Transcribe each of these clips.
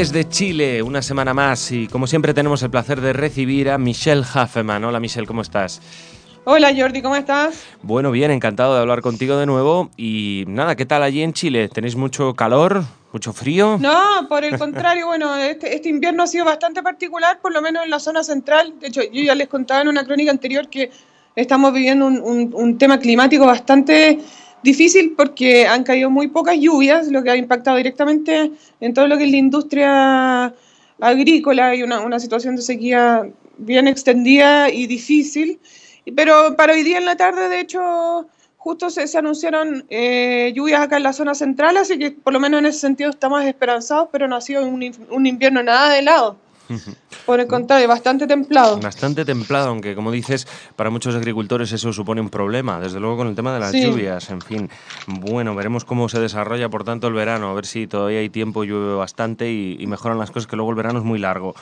Desde Chile, una semana más, y como siempre tenemos el placer de recibir a Michelle Huffman. Hola Michelle, ¿cómo estás? Hola Jordi, ¿cómo estás? Bueno, bien, encantado de hablar contigo de nuevo. Y nada, ¿qué tal allí en Chile? ¿Tenéis mucho calor? ¿Mucho frío? No, por el contrario, bueno, este invierno ha sido bastante particular, por lo menos en la zona central. De hecho, yo ya les contaba en una crónica anterior que estamos viviendo un tema climático bastante difícil porque han caído muy pocas lluvias, lo que ha impactado directamente en todo lo que es la industria agrícola y una situación de sequía bien extendida y difícil. Pero para hoy día en la tarde, de hecho, justo se anunciaron lluvias acá en la zona central, así que por lo menos en ese sentido estamos esperanzados, pero no ha sido un invierno nada de helado. Por el contrario, bastante templado. Bastante templado, aunque como dices, para muchos agricultores eso supone un problema, desde luego con el tema de las Sí. lluvias, en fin. Bueno, veremos cómo se desarrolla por tanto el verano, a ver si todavía hay tiempo, llueve bastante y mejoran las cosas, que luego el verano es muy largo.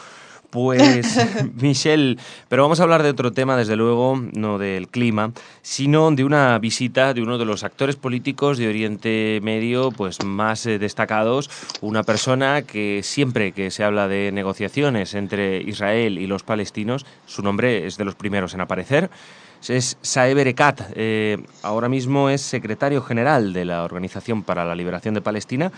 Pues, Michelle, pero vamos a hablar de otro tema, desde luego, no del clima, sino de una visita de uno de los actores políticos de Oriente Medio pues más destacados, una persona que siempre que se habla de negociaciones entre Israel y los palestinos, su nombre es de los primeros en aparecer. Es Saeb Erekat, ahora mismo es secretario general de la Organización para la Liberación de Palestina,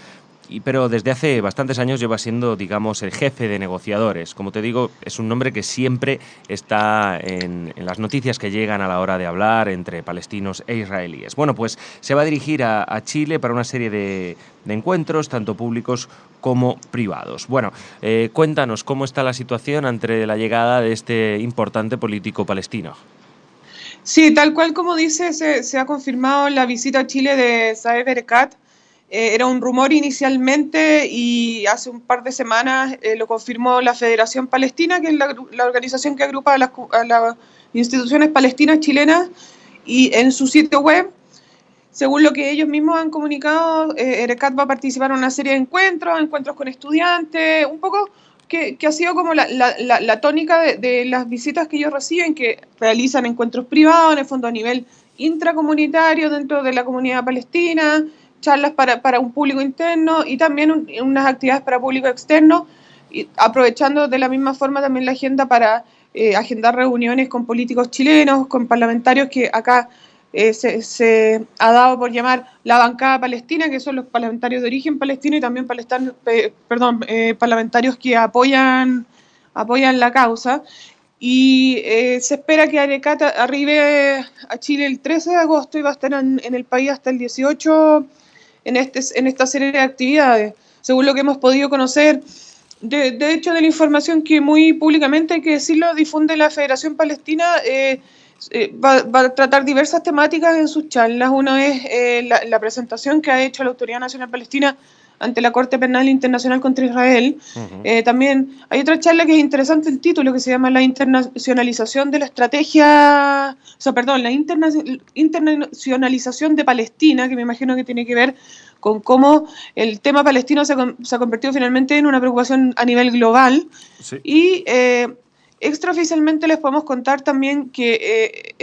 pero desde hace bastantes años lleva siendo, digamos, el jefe de negociadores. Como te digo, es un nombre que siempre está en las noticias que llegan a la hora de hablar entre palestinos e israelíes. Bueno, pues se va a dirigir a Chile para una serie de encuentros, tanto públicos como privados. Bueno, cuéntanos cómo está la situación ante la llegada de este importante político palestino. Sí, tal cual como dice, se ha confirmado la visita a Chile de Saeb Erekat. Era un rumor inicialmente y hace un par de semanas lo confirmó la Federación Palestina, que es la organización que agrupa a las instituciones palestinas chilenas, y en su sitio web, según lo que ellos mismos han comunicado, Erekat va a participar en una serie de encuentros con estudiantes, un poco que ha sido como la tónica de las visitas que ellos reciben, que realizan encuentros privados, en el fondo a nivel intracomunitario dentro de la comunidad palestina, charlas para un público interno y también unas actividades para público externo, y aprovechando de la misma forma también la agenda para agendar reuniones con políticos chilenos, con parlamentarios que acá se ha dado por llamar la bancada palestina, que son los parlamentarios de origen palestino y también parlamentarios que apoyan la causa. Y se espera que Arecat arribe a Chile el 13 de agosto y va a estar en el país hasta el 18 en esta serie de actividades. Según lo que hemos podido conocer, de hecho, de la información que muy públicamente, hay que decirlo, difunde la Federación Palestina, va a tratar diversas temáticas en sus charlas. Uno es la presentación que ha hecho la Autoridad Nacional Palestina ante la Corte Penal Internacional contra Israel. También hay otra charla que es interesante el título, que se llama La internacionalización de la estrategia, o sea, perdón, la internacionalización de Palestina, que me imagino que tiene que ver con cómo el tema palestino se ha convertido finalmente en una preocupación a nivel global. Sí. Y extraoficialmente les podemos contar también que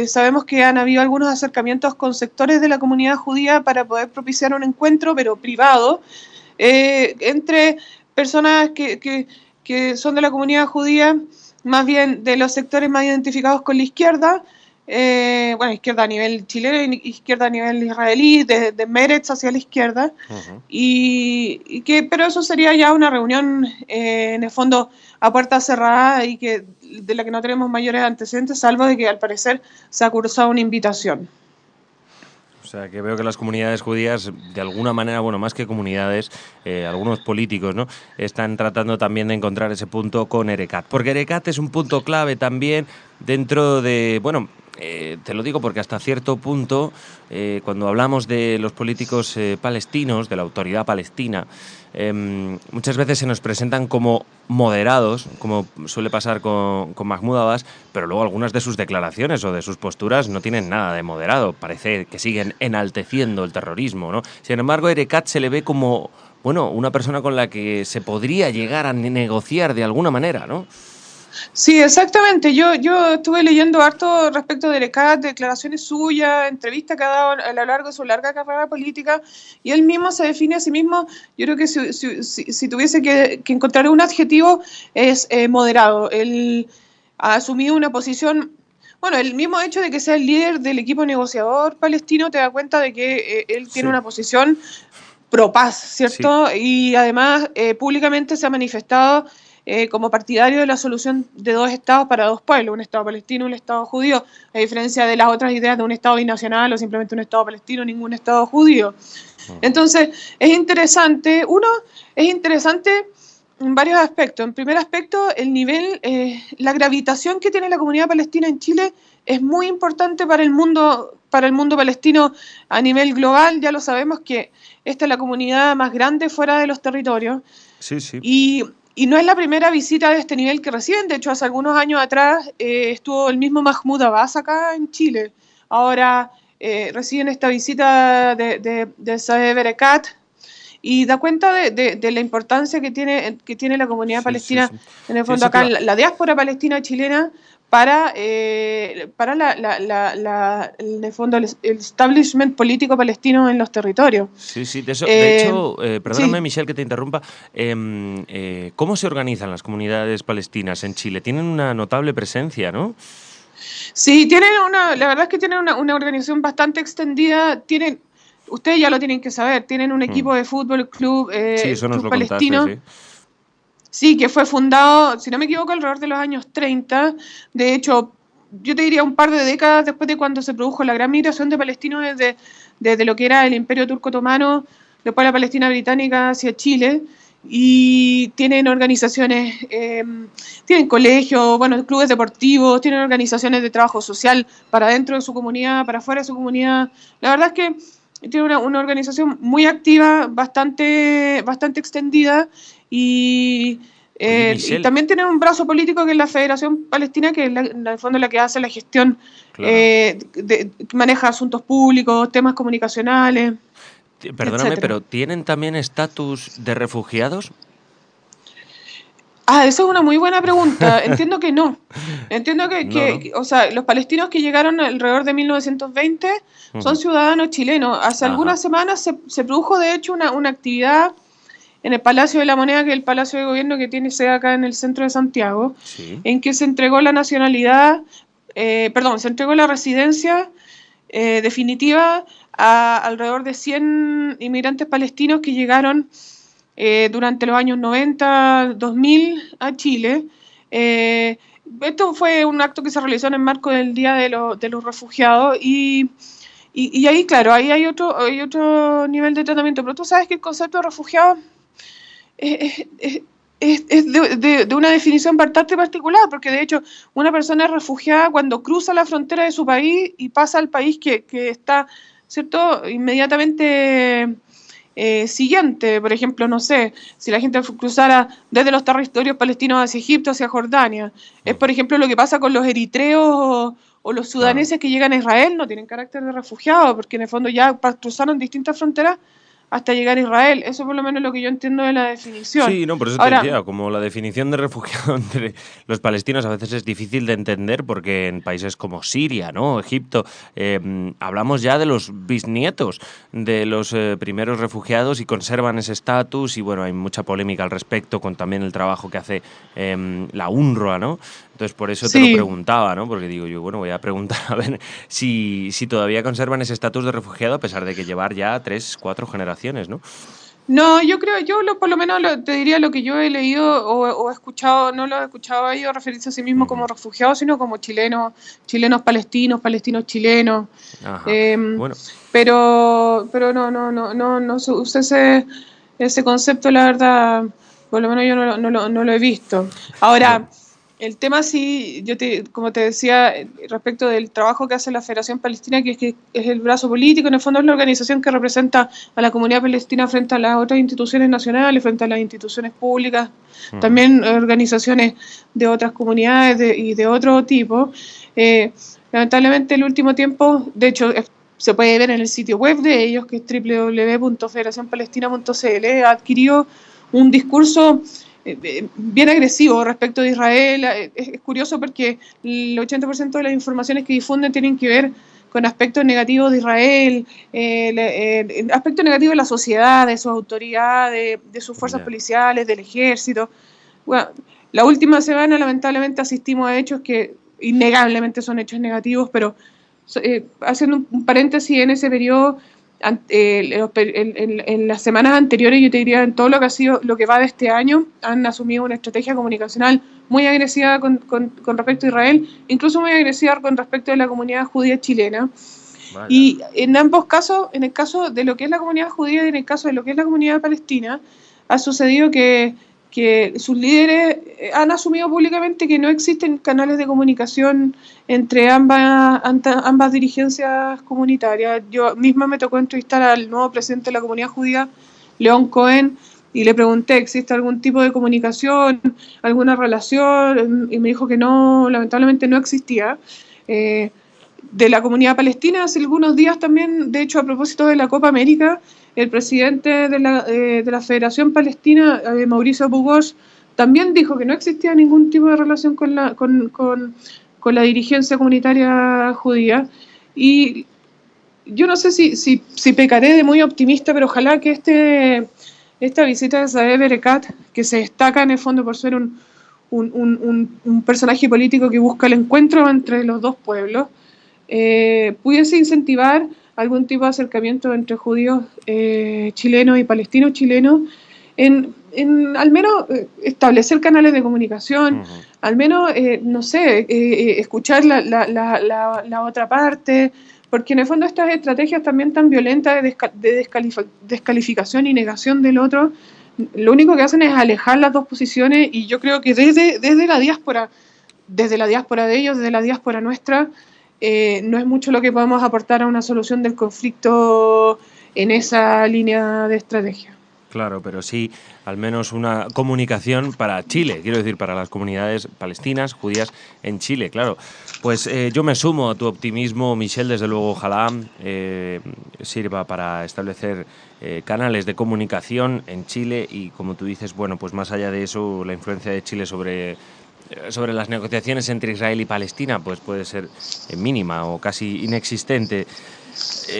sabemos que han habido algunos acercamientos con sectores de la comunidad judía para poder propiciar un encuentro, pero privado, entre personas que son de la comunidad judía, más bien de los sectores más identificados con la izquierda, bueno, izquierda a nivel chileno y izquierda a nivel israelí, de Meretz hacia la izquierda, pero eso sería ya una reunión en el fondo a puerta cerrada y de la que no tenemos mayores antecedentes, salvo de que al parecer se ha cursado una invitación. O sea, que veo que las comunidades judías, de alguna manera, bueno, más que comunidades, algunos políticos, ¿no?, están tratando también de encontrar ese punto con Erekat. Porque Erekat es un punto clave también dentro de, bueno, te lo digo porque hasta cierto punto, cuando hablamos de los políticos palestinos, de la autoridad palestina, muchas veces se nos presentan como moderados, como suele pasar con Mahmoud Abbas, pero luego algunas de sus declaraciones o de sus posturas no tienen nada de moderado. Parece que siguen enalteciendo el terrorismo, ¿no? Sin embargo, a Erekat se le ve como, bueno, una persona con la que se podría llegar a negociar de alguna manera, ¿no? Sí, exactamente. Yo estuve leyendo harto respecto de Erekat, declaraciones suyas, entrevistas que ha dado a lo largo de su larga carrera política, y él mismo se define a sí mismo. Yo creo que si tuviese que encontrar un adjetivo es moderado. Él ha asumido una posición. Bueno, el mismo hecho de que sea el líder del equipo negociador palestino te da cuenta de que él tiene Sí, una posición pro paz, sí. ¿cierto? Y además públicamente se ha manifestado como partidario de la solución de dos estados para dos pueblos, un estado palestino y un estado judío, a diferencia de las otras ideas de un estado binacional o simplemente un estado palestino, ningún estado judío. Ujú. Entonces, es interesante en varios aspectos. En primer aspecto, el nivel, la gravitación que tiene la comunidad palestina en Chile es muy importante para el mundo palestino a nivel global. Ya lo sabemos que esta es la comunidad más grande fuera de los territorios Sí, sí. y no es la primera visita de este nivel que reciben. De hecho, hace algunos años atrás estuvo el mismo Mahmoud Abbas acá en Chile. Ahora reciben esta visita de Saeb Erekat y da cuenta de la importancia que tiene la comunidad Sí, sí, palestina, sí. en el Sí, fondo eso te acá, iba. la diáspora palestina chilena, para en el fondo, el establishment político palestino en los territorios. Sí, sí, de eso, de Eh, hecho, perdóname, sí, Michelle, que te interrumpa. ¿Cómo se organizan las comunidades palestinas en Chile? Tienen una notable presencia, ¿no? sí, la verdad es que tienen una organización bastante extendida, ustedes ya lo tienen que saber, tienen un Mm. equipo de fútbol, Sí, eso nos Club lo contaste, Palestino. sí. Sí, que fue fundado, si no me equivoco, alrededor de los años 30. De hecho, yo te diría un par de décadas después de cuando se produjo la gran migración de palestinos desde lo que era el Imperio Turco Otomano, después la Palestina británica hacia Chile. Y tienen organizaciones, tienen colegios, bueno, clubes deportivos, tienen organizaciones de trabajo social para dentro de su comunidad, para afuera de su comunidad. La verdad es que tiene una organización muy activa, bastante extendida y, Oye, y Michelle, también tienen un brazo político que es la Federación Palestina, que es en el fondo la que hace la gestión, claro. que maneja asuntos públicos, temas comunicacionales, Perdóname, etcétera. pero ¿tienen también estatus de refugiados? Ah, esa es una muy buena pregunta. Entiendo que no. Entiendo No, no. o sea, los palestinos que llegaron alrededor de 1920 son Ujú. ciudadanos chilenos. Hace Ajá. algunas semanas se produjo, de hecho, una actividad en el Palacio de la Moneda, que es el Palacio de Gobierno que tiene sede acá en el centro de Santiago, Sí. en que se entregó la nacionalidad, perdón, se entregó la residencia definitiva a alrededor de 100 inmigrantes palestinos que llegaron durante los años 90, 2000 a Chile. Eh, Esto fue un acto que se realizó en el marco del Día de los Refugiados y ahí, claro, ahí hay otro nivel de tratamiento, pero tú sabes que el concepto de refugiado es, es, es de una definición bastante particular, porque de hecho una persona es refugiada cuando cruza la frontera de su país y pasa al país que está, ¿cierto?, inmediatamente siguiente. Por ejemplo, no sé, si la gente cruzara desde los territorios palestinos hacia Egipto, hacia Jordania. Es, Ujú. por ejemplo, lo que pasa con los eritreos o los Claro. sudaneses que llegan a Israel, no tienen carácter de refugiados, porque en el fondo ya cruzaron distintas fronteras hasta llegar a Israel. Eso por lo menos es lo que yo entiendo de la definición. Sí, no, por eso te Ahora, decía, como la definición de refugiado entre los palestinos a veces es difícil de entender porque en países como Siria, ¿no? Egipto, hablamos ya de los bisnietos de los primeros refugiados y conservan ese estatus y bueno, hay mucha polémica al respecto con también el trabajo que hace la UNRWA, ¿no? Entonces por eso te lo sí. preguntaba, ¿no? Porque digo yo, bueno, voy a preguntar a ver si todavía conservan ese estatus de refugiado a pesar de que llevar ya 3, 4 generaciones, ¿no? No, yo creo, por lo menos te diría lo que yo he leído o escuchado, no lo he escuchado a ellos referirse a sí mismo como Ujú. refugiados, sino como chilenos, chilenos palestinos, palestinos chilenos. Ajá. Eh, Bueno. pero no se usa ese concepto, la verdad, por lo menos yo no lo he visto. Bueno, Ahora, el tema sí, como te decía, respecto del trabajo que hace la Federación Palestina, que es el brazo político, en el fondo es la organización que representa a la comunidad palestina frente a las otras instituciones nacionales, frente a las instituciones públicas, ujú. también organizaciones de otras comunidades y de otro tipo. Eh, Lamentablemente el último tiempo, de hecho, se puede ver en el sitio web de ellos, que es www.federacionpalestina.cl, ha adquirido un discurso bien agresivo respecto de Israel. Es curioso porque el 80% de las informaciones que difunden tienen que ver con aspectos negativos de Israel, aspectos negativos de la sociedad, de sus autoridades, de sus fuerzas policiales, del ejército. Bueno, la última semana lamentablemente asistimos a hechos que innegablemente son hechos negativos, pero haciendo un paréntesis en ese periodo, en las semanas anteriores, yo te diría, en todo lo que ha sido, lo que va de este año, han asumido una estrategia comunicacional muy agresiva con respecto a Israel, incluso muy agresiva con respecto a la comunidad judía chilena. Vaya. Y en ambos casos, en el caso de lo que es la comunidad judía y en el caso de lo que es la comunidad palestina, ha sucedido que sus líderes han asumido públicamente que no existen canales de comunicación entre ambas dirigencias comunitarias. Yo misma me tocó entrevistar al nuevo presidente de la comunidad judía, León Cohen, y le pregunté, ¿existe algún tipo de comunicación, alguna relación? Y me dijo que no, lamentablemente no existía. De la comunidad palestina, hace algunos días también, de hecho, a propósito de la Copa América, el presidente de la Federación Palestina, Mauricio Abu Ghosh, también dijo que no existía ningún tipo de relación con la dirigencia comunitaria judía. Y yo no sé si pecaré de muy optimista, pero ojalá que esta visita de Saeb Erekat, que se destaca en el fondo por ser un personaje político que busca el encuentro entre los dos pueblos, pudiese incentivar algún tipo de acercamiento entre judíos chilenos y palestinos chilenos, en al menos establecer canales de comunicación, al menos, no sé, escuchar la otra parte, porque en el fondo estas estrategias también tan violentas de descalificación y negación del otro, lo único que hacen es alejar las dos posiciones, y yo creo que desde la diáspora de ellos, desde la diáspora nuestra, no es mucho lo que podemos aportar a una solución del conflicto en esa línea de estrategia. Claro, pero sí, al menos una comunicación para Chile, quiero decir, para las comunidades palestinas, judías en Chile, claro. Pues yo me sumo a tu optimismo, Michelle, desde luego, ojalá sirva para establecer canales de comunicación en Chile y, como tú dices, bueno, pues más allá de eso, la influencia de Chile sobre las negociaciones entre Israel y Palestina, pues puede ser mínima o casi inexistente.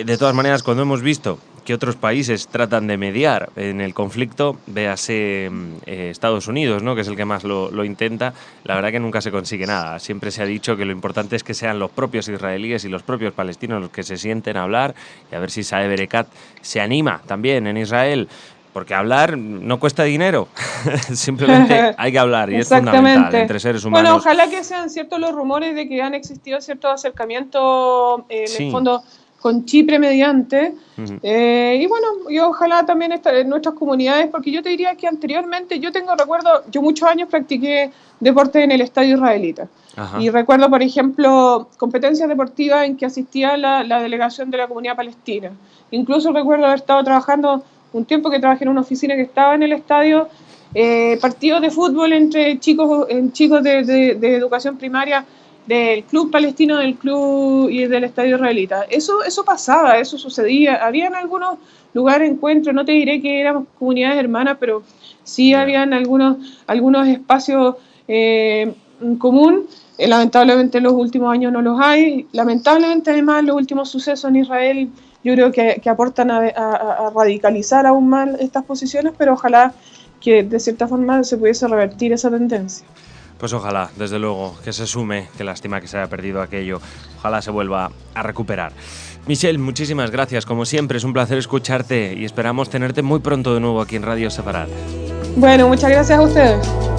De todas maneras, cuando hemos visto que otros países tratan de mediar en el conflicto, véase Estados Unidos, ¿no?, que es el que más lo intenta, la verdad que nunca se consigue nada. Siempre se ha dicho que lo importante es que sean los propios israelíes y los propios palestinos los que se sienten a hablar, y a ver si Saeb Erekat se anima también en Israel. Porque hablar no cuesta dinero, simplemente hay que hablar y es fundamental entre seres humanos. Bueno, ojalá que sean ciertos los rumores de que han existido ciertos acercamientos en el fondo con Chipre mediante, y bueno, yo ojalá también en nuestras comunidades, porque yo te diría que anteriormente, yo muchos años practiqué deporte en el estadio israelita. Ajá. Y recuerdo, por ejemplo, competencias deportivas en que asistía la delegación de la comunidad palestina. Incluso recuerdo haber estado trabajando un tiempo que trabajé en una oficina que estaba en el estadio, partidos de fútbol entre chicos de educación primaria del club palestino, del club y del estadio israelita. Eso pasaba, eso sucedía. Había en algunos lugares encuentros, no te diré que éramos comunidades hermanas, pero sí habían algunos espacios en común. Lamentablemente en los últimos años no los hay. Lamentablemente además los últimos sucesos en Israel yo creo que aportan a radicalizar aún más estas posiciones, pero ojalá que de cierta forma se pudiese revertir esa tendencia. Pues ojalá, desde luego, que se sume, qué lástima que se haya perdido aquello, ojalá se vuelva a recuperar. Michelle, muchísimas gracias, como siempre, es un placer escucharte y esperamos tenerte muy pronto de nuevo aquí en Radio Separat. Bueno, muchas gracias a ustedes.